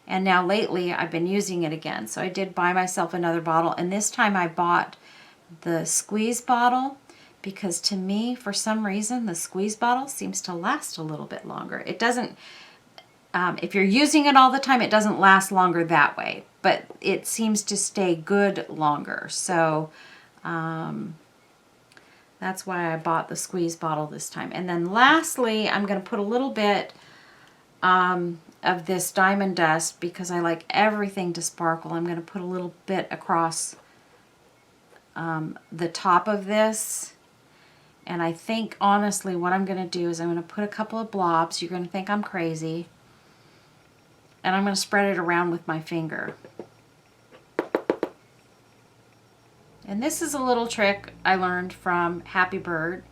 Speaker 1: And now lately I've been using it again. So I did buy myself another bottle, and this time I bought
Speaker 2: the squeeze bottle, because to me, for some reason, the squeeze bottle seems to last a little bit longer. It doesn't, if you're using it all the time, it doesn't last longer that way, but it seems to stay good longer. So that's why I bought the squeeze bottle this time. And then lastly, I'm going to put a little bit of this diamond dust, because I like everything to sparkle. I'm going to put a little bit across the top of this. And I think, honestly, what I'm going to do is I'm going to put a couple of blobs. You're going to think I'm crazy. And I'm going to spread it around with my finger. And this is a little trick I learned from Happy Bird,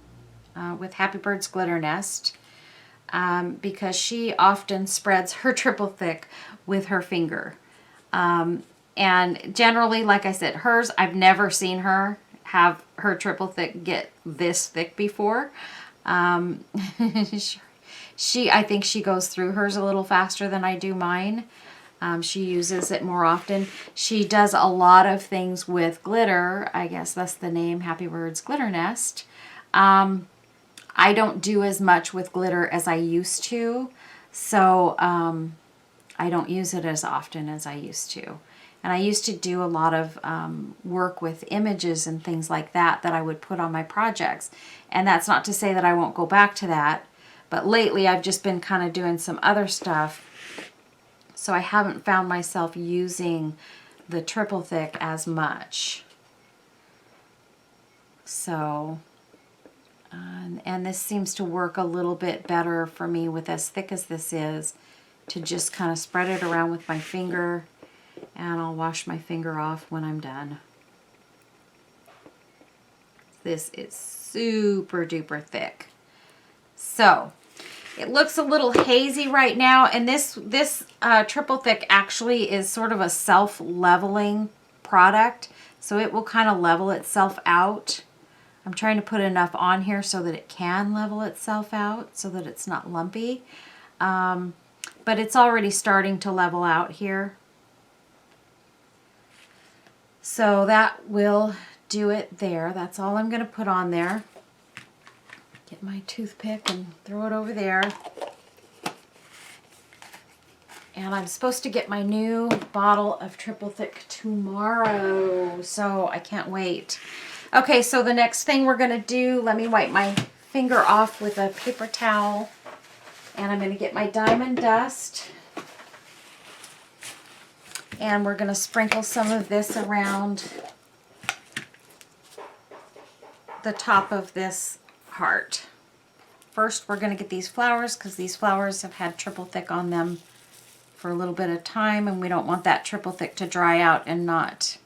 Speaker 2: with Happy Bird's Glitter Nest, because she often spreads her triple thick with her finger. And generally, like I said, hers, I've never seen her have her triple thick get this thick before. I think she goes through hers a little faster than I do mine. She uses it more often. She does a lot of things with glitter. I guess that's the name, Happy Bird's Glitter Nest. I don't do as much with glitter as I used to, so I don't use it as often as I used to. And I used to do a lot of work with images and things like that I would put on my projects. And that's not to say that I won't go back to that, but lately I've just been kind of doing some other stuff. So I haven't found myself using the triple thick as much. So, and this seems to work a little bit better for me with as thick as this is, to just kind of spread it around with my finger, and I'll wash my finger off when I'm done. This is super duper thick. So, it looks a little hazy right now, and this triple thick actually is sort of a self-leveling product, so it will kind of level itself out. I'm trying to put enough on here so that it can level itself out, so that it's not lumpy. But it's already starting to level out here. So that will do it there. That's all I'm going to put on there. Get my toothpick and throw it over there. And I'm supposed to get my new bottle of triple thick tomorrow, so I can't wait. Okay, so the next thing we're going to do, let me wipe my finger off with a paper towel. And I'm going to get my diamond dust. And we're going to sprinkle some of this around the top of this heart. First, we're going to get these flowers, because these flowers have had triple thick on them for a little bit of time, and we don't want that triple thick to dry out and not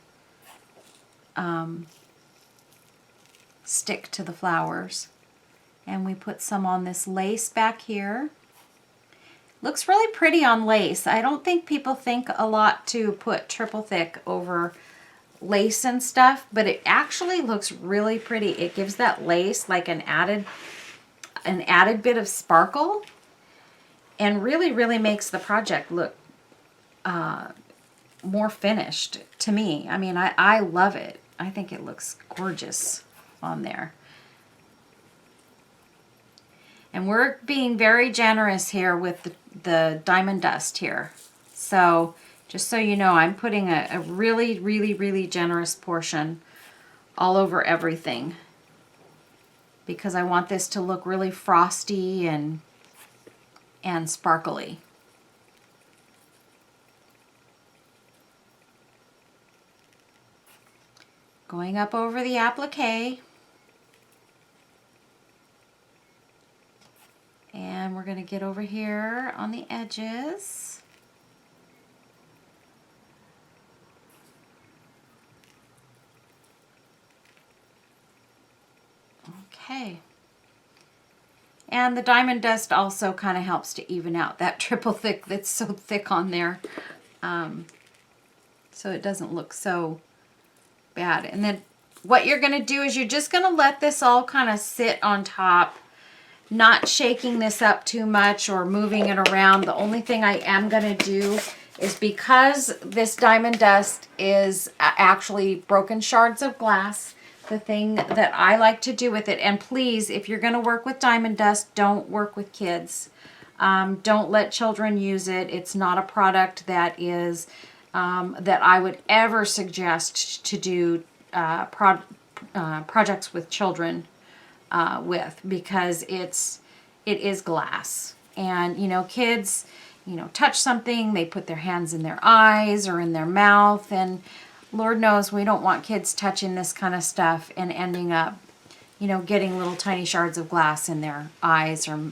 Speaker 2: stick to the flowers. And we put some on this lace back here. Looks really pretty on lace. I don't think people think a lot to put triple thick over lace and stuff, but it actually looks really pretty. It gives that lace like an added bit of sparkle, and really makes the project look more finished to me. I mean, I love it. I think it looks gorgeous on there. And we're being very generous here with the diamond dust here. So just so you know, I'm putting a really generous portion all over everything, because I want this to look really frosty and sparkly. Going up over the applique. And we're going to get over here on the edges. Okay. And the diamond dust also kind of helps to even out that triple thick that's so thick on there. So it doesn't look so bad. And then what you're going to do is you're just going to let this all kind of sit on top, not shaking this up too much or moving it around. The only thing I am going to do is, because this diamond dust is actually broken shards of glass, the thing that I like to do with it. And please, if you're going to work with diamond dust, don't work with kids. Don't let children use it. It's not a product that is that I would ever suggest to do projects with children with, because it is glass. And, you know, kids, you know, touch something, they put their hands in their eyes or in their mouth, and Lord knows we don't want kids touching this kind of stuff and ending up, you know, getting little tiny shards of glass in their eyes or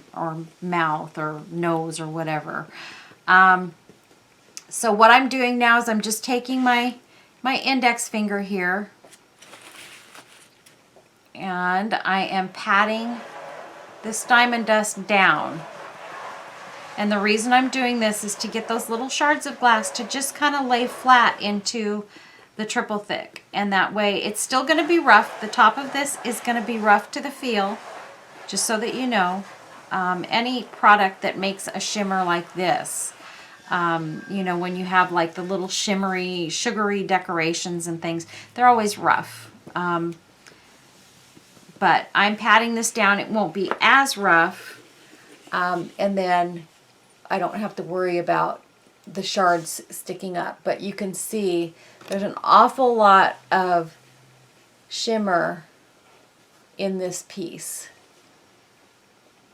Speaker 2: mouth or nose or whatever. So what I'm doing now is I'm just taking my index finger here, and I am patting this diamond dust down. And the reason I'm doing this is to get those little shards of glass to just kind of lay flat into the triple thick. And that way it's still going to be rough. The top of this is going to be rough to the feel, just so that you know. Any product that makes a shimmer like this, you know, when you have like the little shimmery, sugary decorations and things, they're always rough. But I'm patting this down. It won't be as rough. And then I don't have to worry about the shards sticking up. But you can see there's an awful lot of shimmer in this piece.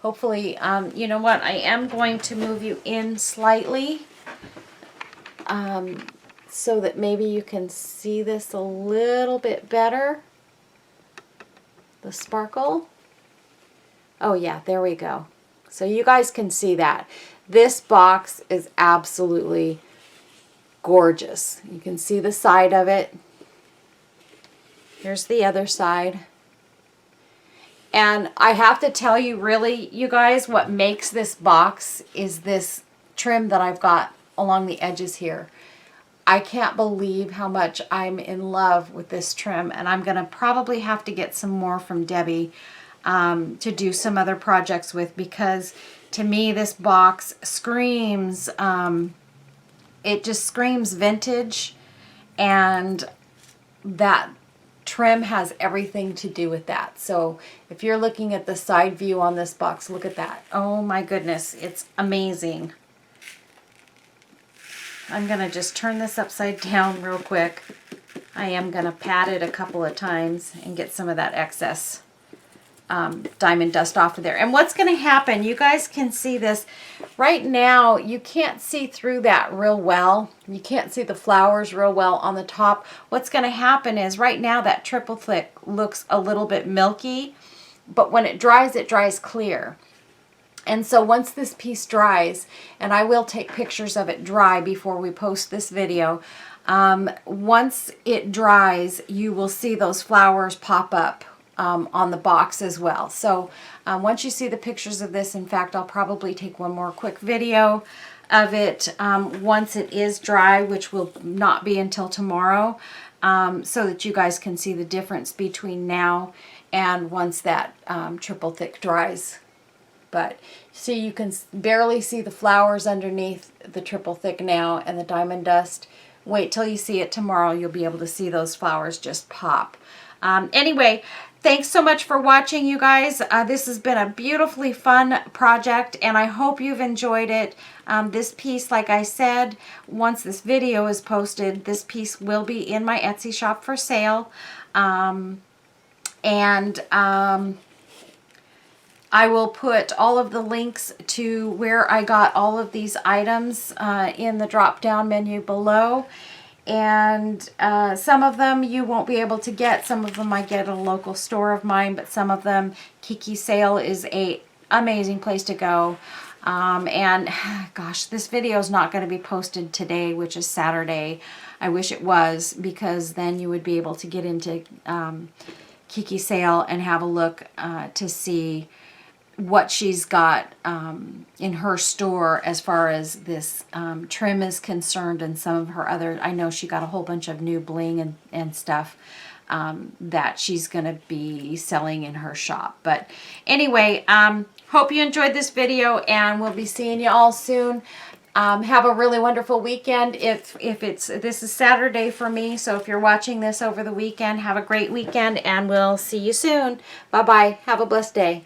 Speaker 2: Hopefully, you know what, I am going to move you in slightly so that maybe you can see this a little bit better. The sparkle. Oh yeah, there we go. So you guys can see that. This box is absolutely gorgeous. You can see the side of it. Here's the other side. And I have to tell you, really, you guys, what makes this box is this trim that I've got along the edges here. I can't believe how much I'm in love with this trim, and I'm going to probably have to get some more from Debbie to do some other projects with, because to me this box screams, it just screams vintage, and that trim has everything to do with that. So if you're looking at the side view on this box, look at that. Oh my goodness, it's amazing. I'm going to just turn this upside down real quick. I am going to pat it a couple of times and get some of that excess diamond dust off of there. And what's going to happen, you guys can see this right now, you can't see through that real well. You can't see the flowers real well on the top. What's going to happen is right now that triple thick looks a little bit milky, but when it dries clear. And so once this piece dries, and I will take pictures of it dry before we post this video, once it dries, you will see those flowers pop up on the box as well. So once you see the pictures of this, in fact, I'll probably take one more quick video of it once it is dry, which will not be until tomorrow, so that you guys can see the difference between now and once that triple thick dries. But see, you can barely see the flowers underneath the triple thick now and the diamond dust. Wait till you see it tomorrow. You'll be able to see those flowers just pop. Anyway, thanks so much for watching, you guys. This has been a beautifully fun project, and I hope you've enjoyed it. This piece, like I said, once this video is posted, this piece will be in my Etsy shop for sale. I will put all of the links to where I got all of these items in the drop-down menu below. And some of them you won't be able to get. Some of them I get at a local store of mine, but some of them, Kiki Sale is an amazing place to go. And gosh, this video is not going to be posted today, which is Saturday. I wish it was, because then you would be able to get into Kiki Sale and have a look to see what she's got in her store as far as this trim is concerned, and some of her other, I know she got a whole bunch of new bling and stuff that she's going to be selling in her shop. But anyway, hope you enjoyed this video, and we'll be seeing you all soon. Have a really wonderful weekend. This is Saturday for me, so if you're watching this over the weekend, have a great weekend, and we'll see you soon. Bye-bye. Have a blessed day.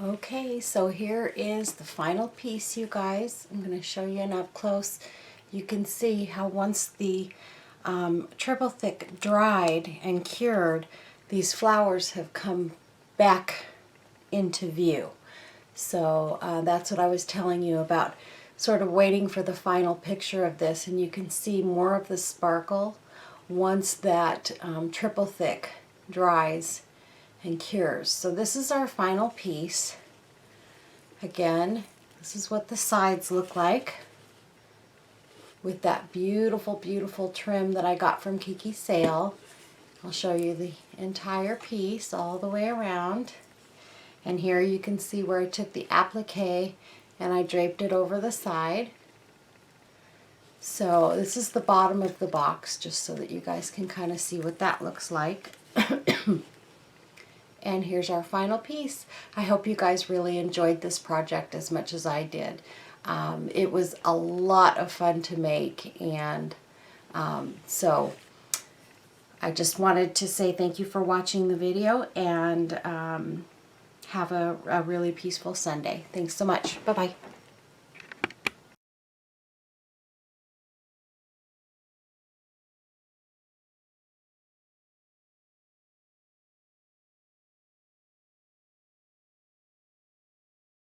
Speaker 1: Okay, so here is the final piece, you guys. I'm going to show you an up close. You can see how once the triple thick dried and cured, these flowers have come back into view. So that's what I was telling you about, sort of waiting for the final picture of this, and you can see more of the sparkle once that triple thick dries and cures. So this is our final piece. Again, this is what the sides look like with that beautiful, beautiful trim that I got from Kiki's sale. I'll show you the entire piece all the way around. And here you can see where I took the applique and I draped it over the side. So this is the bottom of the box, just so that you guys can kind of see what that looks like. And here's our final piece. I hope you guys really enjoyed this project as much as I did. It was a lot of fun to make, and so I just wanted to say thank you for watching the video, and have a really peaceful Sunday. Thanks so much. Bye-bye.